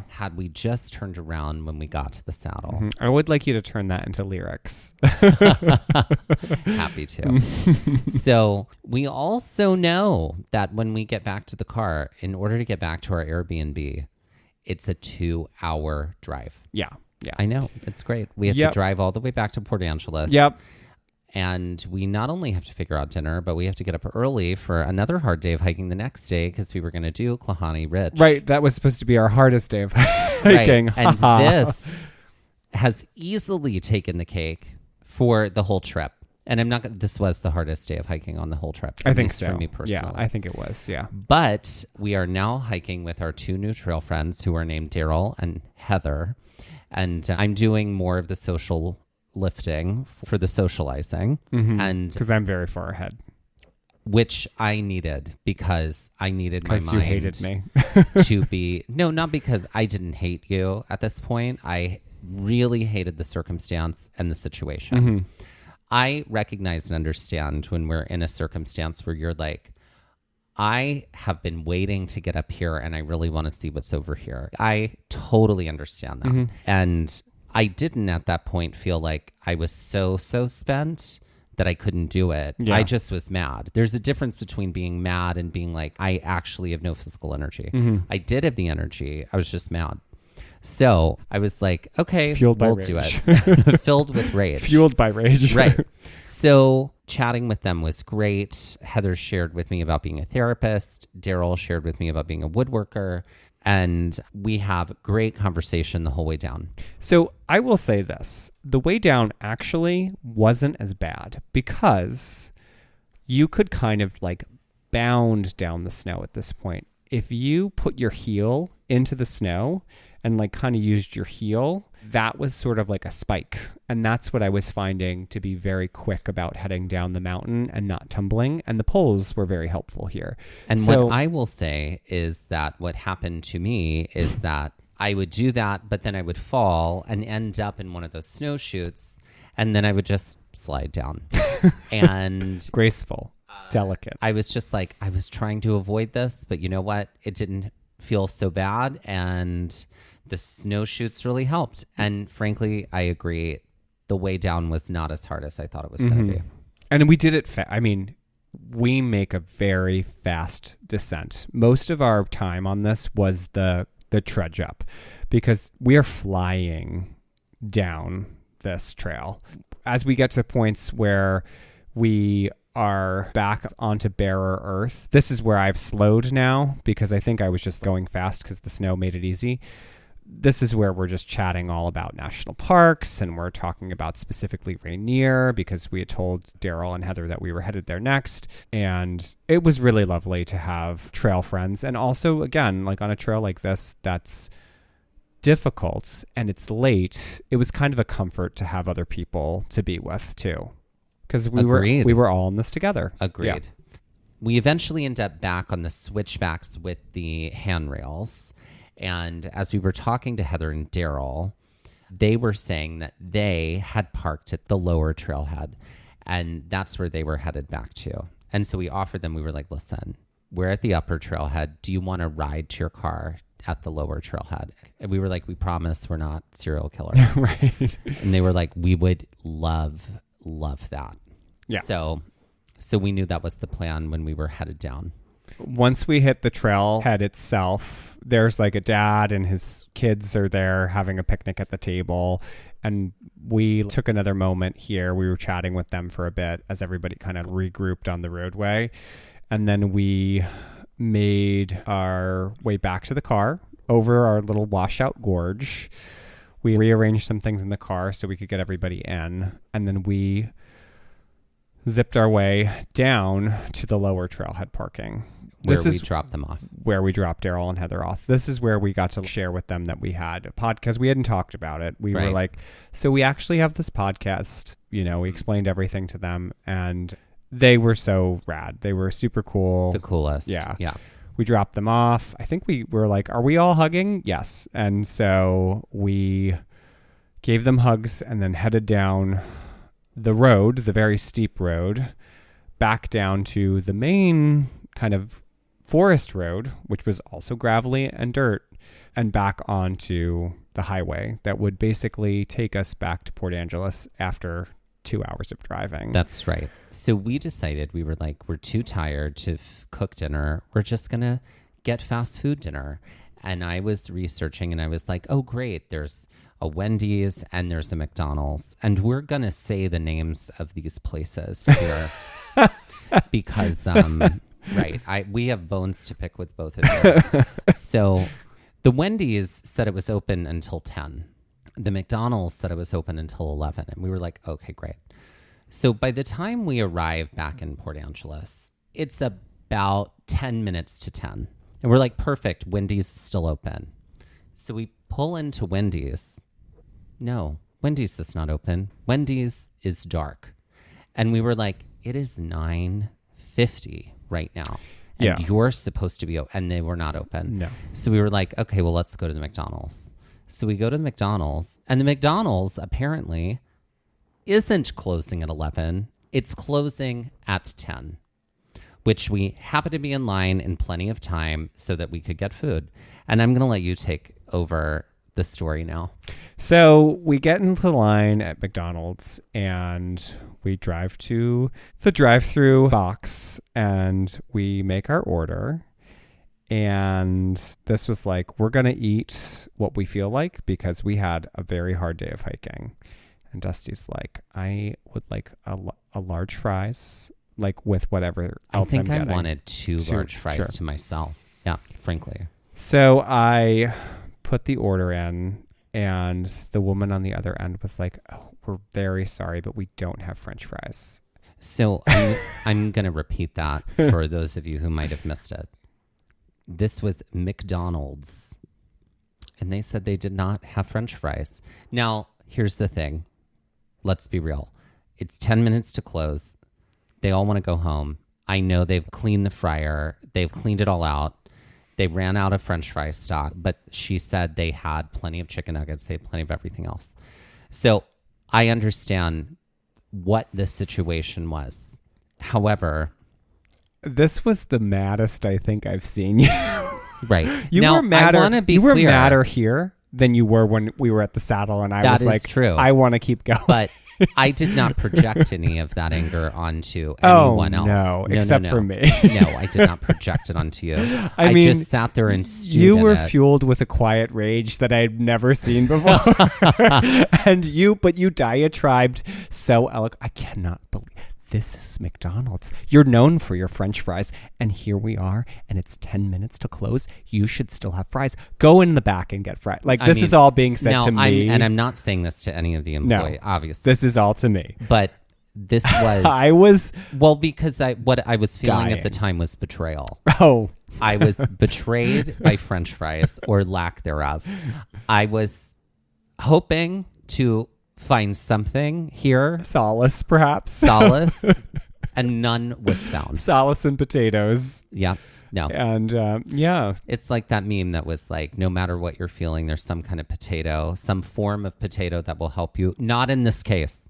had we just turned around when we got to the saddle. Mm-hmm. I would like you to turn that into lyrics. Happy to. So we also know that when we get back to the car, in order to get back to our Airbnb, it's a 2-hour drive. Yeah. I know. It's great. We have to drive all the way back to Port Angeles. Yep. And we not only have to figure out dinner, but we have to get up early for another hard day of hiking the next day because we were going to do Klahani Ridge. Right. That was supposed to be our hardest day of hiking. Right. And this has easily taken the cake for the whole trip. And this was the hardest day of hiking on the whole trip. I think so. For me personally. Yeah, I think it was. Yeah. But we are now hiking with our two new trail friends who are named Daryl and Heather. And I'm doing more of the social lifting for the socializing. And because I'm very far ahead. Which I needed because I needed my mind. Because you hated me. To be... No, not because I didn't hate you at this point. I really hated the circumstance and the situation. I recognize and understand when we're in a circumstance where you're like, I have been waiting to get up here and I really want to see what's over here. I totally understand that. And I didn't at that point feel like I was so spent that I couldn't do it. Yeah. I just was mad. There's a difference between being mad and being like, I actually have no physical energy. I did have the energy. I was just mad. So I was like, okay, we'll do it. Filled with rage. Fueled by rage. Right. So chatting with them was great. Heather shared with me about being a therapist. Daryl shared with me about being a woodworker. And we have great conversation the whole way down. So I will say this. The way down actually wasn't as bad because you could kind of like bound down the snow at this point. if you put your heel into the snow and like kind of used your heel, that was sort of like a spike. And that's what I was finding to be very quick about heading down the mountain and not tumbling. And the poles were very helpful here. And so, what I will say is that what happened to me is that I would do that, but then I would fall and end up in one of those snowshoots. And then I would just slide down. And graceful, delicate. I was just like, I was trying to avoid this, but you know what? It didn't feel so bad. And the snowshoots really helped. And frankly, I agree. The way down was not as hard as I thought it was going to be. And we did it. We make a very fast descent. Most of our time on this was the trudge up, because we are flying down this trail. As we get to points where we are back onto barer earth, this is where I've slowed now, because I think I was just going fast because the snow made it easy. This is where we're just chatting all about national parks, and we're talking about specifically Rainier, because we had told Daryl and Heather that we were headed there next. And it was really lovely to have trail friends. And also, again, like on a trail like this, that's difficult and it's late, it was kind of a comfort to have other people to be with too, because we were all in this together. Agreed. Yeah. We eventually end up back on the switchbacks with the handrails, and as we were talking to Heather and Daryl, they were saying that they had parked at the lower trailhead, and that's where they were headed back to. And so we offered them, we were like, listen, we're at the upper trailhead, do you want to ride to your car at the lower trailhead? And we were like, we promise we're not serial killers. Right. And they were like, we would love that. Yeah. So we knew that was the plan when we were headed down. Once we hit the trailhead itself, there's like a dad and his kids are there having a picnic at the table. And we took another moment here. We were chatting with them for a bit as everybody kind of regrouped on the roadway. And then we made our way back to the car over our little washout gorge. We rearranged some things in the car so we could get everybody in. And then we zipped our way down to the lower trailhead parking. Where we dropped them off. Where we dropped Daryl and Heather off. This is where we got to share with them that we had a podcast, because we hadn't talked about it. We were like, so we actually have this podcast. You know, we explained everything to them, and they were so rad. They were super cool. The coolest. Yeah. Yeah. We dropped them off. I think we were like, are we all hugging? Yes. And so we gave them hugs and then headed down the road, the very steep road, back down to the main kind of forest road, which was also gravelly and dirt, and back onto the highway that would basically take us back to Port Angeles after 2 hours of driving. That's right. So we decided, we were like, we're too tired to cook dinner. We're just going to get fast food dinner. And I was researching and I was like, oh, great. There's a Wendy's and there's a McDonald's. And we're going to say the names of these places here because, we have bones to pick with both of you. So the Wendy's said it was open until 10. The McDonald's said it was open until 11. And we were like, okay, great. So by the time we arrive back in Port Angeles, it's about 10 minutes to 10. And we're like, perfect, Wendy's is still open. So we pull into Wendy's. No, Wendy's is not open. Wendy's is dark. And we were like, it is 9:50 right now. And you're supposed to be open. And they were not open. No. So we were like, okay, well, let's go to the McDonald's. So we go to the McDonald's, and the McDonald's apparently isn't closing at 11. It's closing at 10, which we happen to be in line in plenty of time so that we could get food. And I'm going to let you take over the story now. So we get into the line at McDonald's and we drive to the drive-through box and we make our order. And this was like, we're going to eat what we feel like because we had a very hard day of hiking. And Dusty's like, I would like a large fries, like with whatever else I'm getting. I think I wanted two large fries to myself. Yeah, frankly. So I put the order in and the woman on the other end was like, oh, we're very sorry, but we don't have French fries. So I'm going to repeat that for those of you who might have missed it. This was McDonald's. And they said they did not have French fries. Now, here's the thing. Let's be real. It's 10 minutes to close. They all want to go home. I know they've cleaned the fryer. They've cleaned it all out. They ran out of French fry stock, but she said they had plenty of chicken nuggets. They had plenty of everything else. So I understand what the situation was. However, this was the maddest I think I've seen you. Right. You now, were madder. I want to be you were clear. madder here than you were when we were at the Saddle, and I was like, true. I want to keep going. But I did not project any of that anger onto anyone else. No, except for me. No, I did not project it onto you. I mean, just sat there and stewed you in were it. fueled with a quiet rage that I'd never seen before. But you diatribed so eloquent. I cannot believe this is McDonald's. You're known for your French fries, and here we are, and it's 10 minutes to close. You should still have fries. Go in the back and get fries. Like, this is all being said to me. I'm not saying this to any of the employees, obviously. This is all to me. But this was... I was... Well, because what I was feeling dying. at the time was betrayal. Oh. I was betrayed by French fries, or lack thereof. I was hoping to find something here. Solace, perhaps. Solace. And none was found. Solace and potatoes. Yeah. No. And yeah. It's like that meme that was like, no matter what you're feeling, there's some kind of potato, some form of potato that will help you. Not in this case.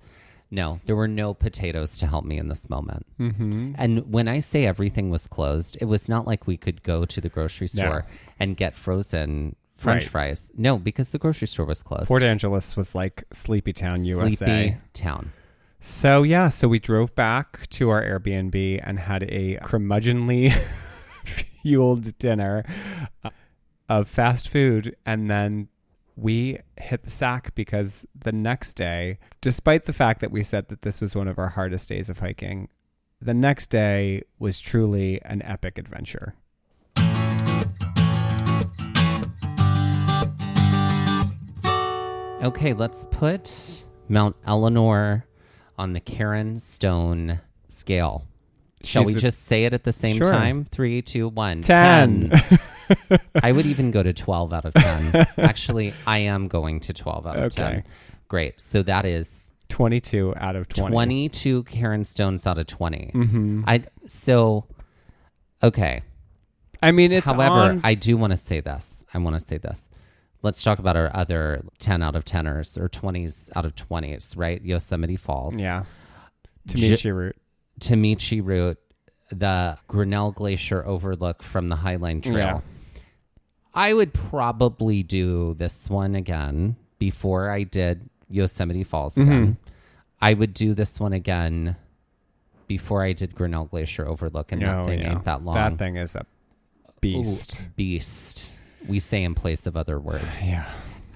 No, there were no potatoes to help me in this moment. Mm-hmm. And when I say everything was closed, it was not like we could go to the grocery store and get frozen French fries. No, because the grocery store was closed. Port Angeles was like Sleepy Town, USA. Sleepy Town. So yeah, so we drove back to our Airbnb and had a curmudgeonly fueled dinner of fast food, and then we hit the sack because the next day, despite the fact that we said that this was one of our hardest days of hiking, the next day was truly an epic adventure. Okay, let's put Mount Ellinor on the Karen Stone scale. Shall we just say it at the same time? 3, 2, 1. 10. I would even go to 12 out of 10. Actually, I am going to 12 out of 10. Great. So that is 22 out of 20. 22 Karen Stones out of 20. Mm-hmm. Okay. I mean, it's However, I do want to say this. Let's talk about our other 10 out of 10ers or 20s out of 20s, right? Yosemite Falls. Yeah. Tamichi Route, the Grinnell Glacier overlook from the Highline Trail. Yeah. I would probably do this one again before I did Yosemite Falls again. Mm-hmm. I would do this one again before I did Grinnell Glacier overlook, and that thing ain't that long. That thing is a beast. Ooh, beast. We say in place of other words. Yeah.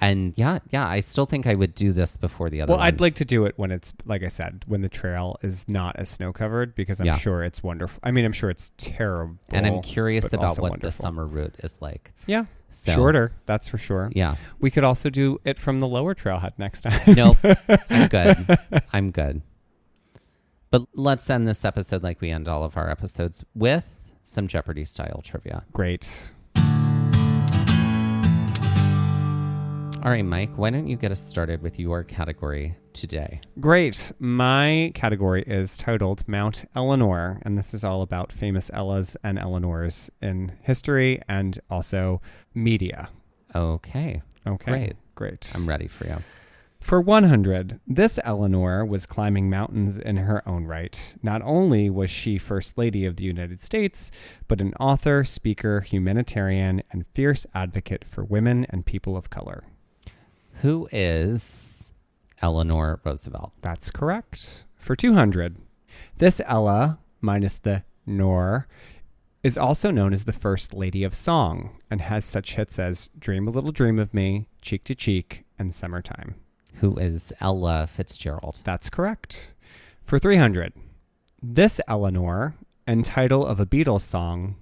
And yeah, I still think I would do this before the other ones. I'd I'd like to do it when it's, like I said, when the trail is not as snow-covered, because I'm sure it's wonderful. I mean, I'm sure it's terrible. And I'm curious about what wonderful. The summer route is like. Yeah. So, shorter, that's for sure. Yeah. We could also do it from the lower trailhead next time. Nope. I'm good. But let's end this episode like we end all of our episodes with some Jeopardy-style trivia. Great. All right, Mike, why don't you get us started with your category today? Great. My category is titled Mount Ellinor, and this is all about famous Ellas and Ellinors in history and also media. Okay. Great. I'm ready for you. For 100, this Ellinor was climbing mountains in her own right. Not only was she First Lady of the United States, but an author, speaker, humanitarian, and fierce advocate for women and people of color. Who is Eleanor Roosevelt? That's correct. For 200, this Ella, minus the Nor, is also known as the First Lady of Song and has such hits as Dream a Little Dream of Me, Cheek to Cheek, and Summertime. Who is Ella Fitzgerald? That's correct. For 300, this Eleanor, and title of a Beatles song,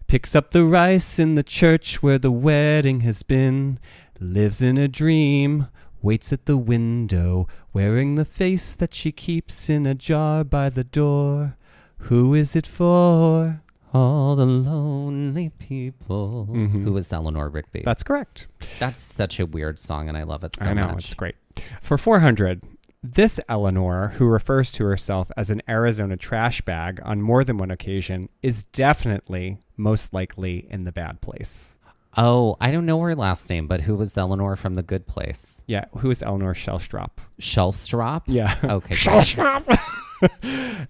picks up the rice in the church where the wedding has been, lives in a dream, waits at the window, wearing the face that she keeps in a jar by the door. Who is it for? All the lonely people. Who was Ellinor Rigby? That's correct. That's such a weird song, and I love it so much. I know, it's great. For 400, this Ellinor, who refers to herself as an Arizona trash bag on more than one occasion, is definitely most likely in the bad place. Oh, I don't know her last name, but who was Ellinor from The Good Place? Yeah, who is Ellinor Shellstrop? Shellstrop? Yeah. Okay. Shellstrop!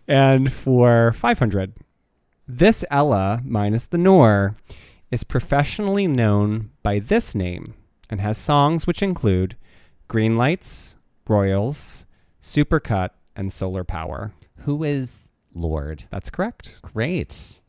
And for 500, this Ella, minus the Nor, is professionally known by this name and has songs which include Green Lights, Royals, Supercut, and Solar Power. Who is Lord? That's correct. Great.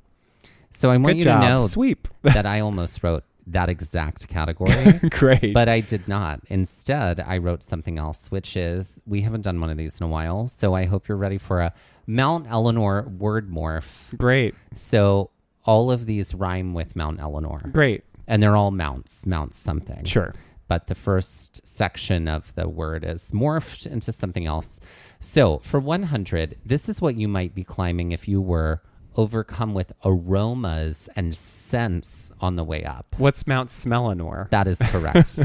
So I want Good you job. to know Sweep. that I almost wrote that exact category. Great. But I did not. Instead, I wrote something else, which is, we haven't done one of these in a while, so I hope you're ready for a Mount Ellinor word morph. Great. So all of these rhyme with Mount Ellinor. Great. And they're all mounts something. Sure. But the first section of the word is morphed into something else. So for 100, this is what you might be climbing if you were overcome with aromas and scents on the way up. What's Mount Smellinor? That is correct.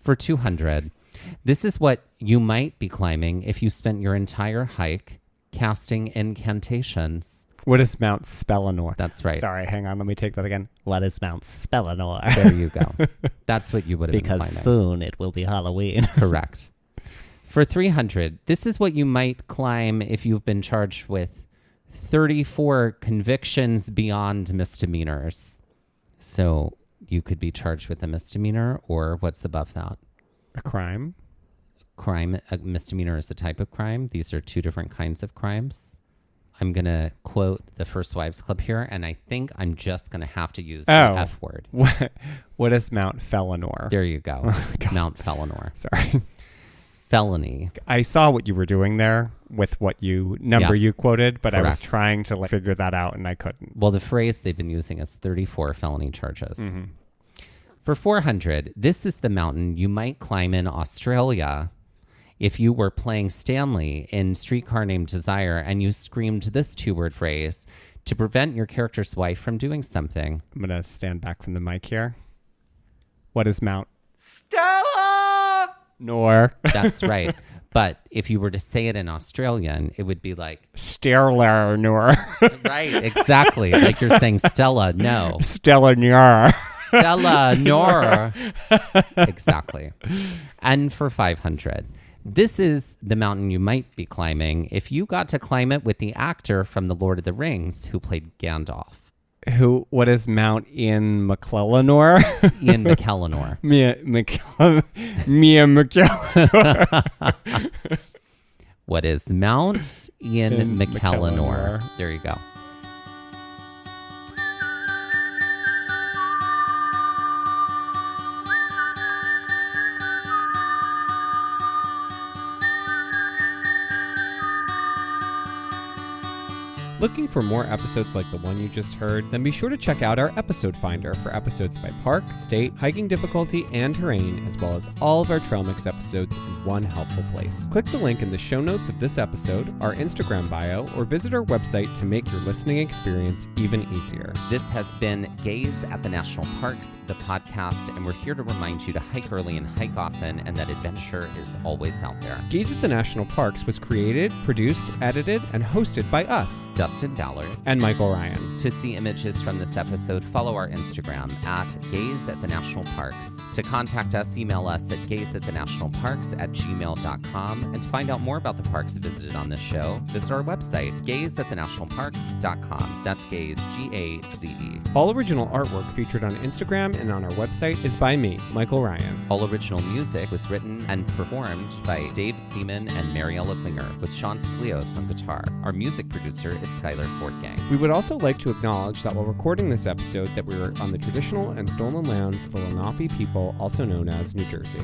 For 200, this is what you might be climbing if you spent your entire hike casting incantations. What is Mount Spellinor? That's right. Sorry, hang on. Let me take that again. What is Mount Spellinor? There you go. That's what you would have been climbing. Because soon it will be Halloween. Correct. For 300, this is what you might climb if you've been charged with 34 convictions beyond misdemeanors. So you could be charged with a misdemeanor, or what's above that? A crime? A misdemeanor is a type of crime. These are two different kinds of crimes. I'm going to quote the First Wives Club here, and I think I'm just going to have to use the F word. What is Mount Fellinor? There you go. Mount Fellinor. Sorry. Felony. I saw what you were doing there with what you quoted, but Correct. I was trying to figure that out and I couldn't. Well, the phrase they've been using is 34 felony charges. For 400, this is the mountain you might climb in Australia if you were playing Stanley in Streetcar Named Desire and you screamed this two-word phrase to prevent your character's wife from doing something. I'm going to stand back from the mic here. What is Mount Stella? Nor. That's right. But if you were to say it in Australian, it would be like Stellar Nor. Right, exactly. Like you're saying Stella, no. Stellar Nor. Stella Nor. Exactly. And for 500, this is the mountain you might be climbing if you got to climb it with the actor from The Lord of the Rings who played Gandalf. What is Mount Ian McClellanor? Ian McKellenor. Mia McKellenor. What is Mount Ian McKellenor? There you go. Looking for more episodes like the one you just heard? Then be sure to check out our episode finder for episodes by park, state, hiking difficulty, and terrain, as well as all of our Trail Mix episodes in one helpful place. Click the link in the show notes of this episode, our Instagram bio, or visit our website to make your listening experience even easier. This has been Gaze at the National Parks, the podcast, and we're here to remind you to hike early and hike often, and that adventure is always out there. Gaze at the National Parks was created, produced, edited, and hosted by us, Dustin Ballard and Michael Ryan. To see images from this episode, follow our Instagram at Gaze at the National Parks. To contact us, email us at gazeatthenationalparks@gmail.com. And to find out more about the parks visited on this show, visit our website, gazeatthenationalparks.com. That's Gaze, G-A-Z-E. All original artwork featured on Instagram and on our website is by me, Michael Ryan. All original music was written and performed by Dave Seaman and Mariella Klinger, with Sean Sklios on guitar. Our music producer is Skylar Fortgang. We would also like to acknowledge that while recording this episode that we were on the traditional and stolen lands of the Lenape people, also known as New Jersey.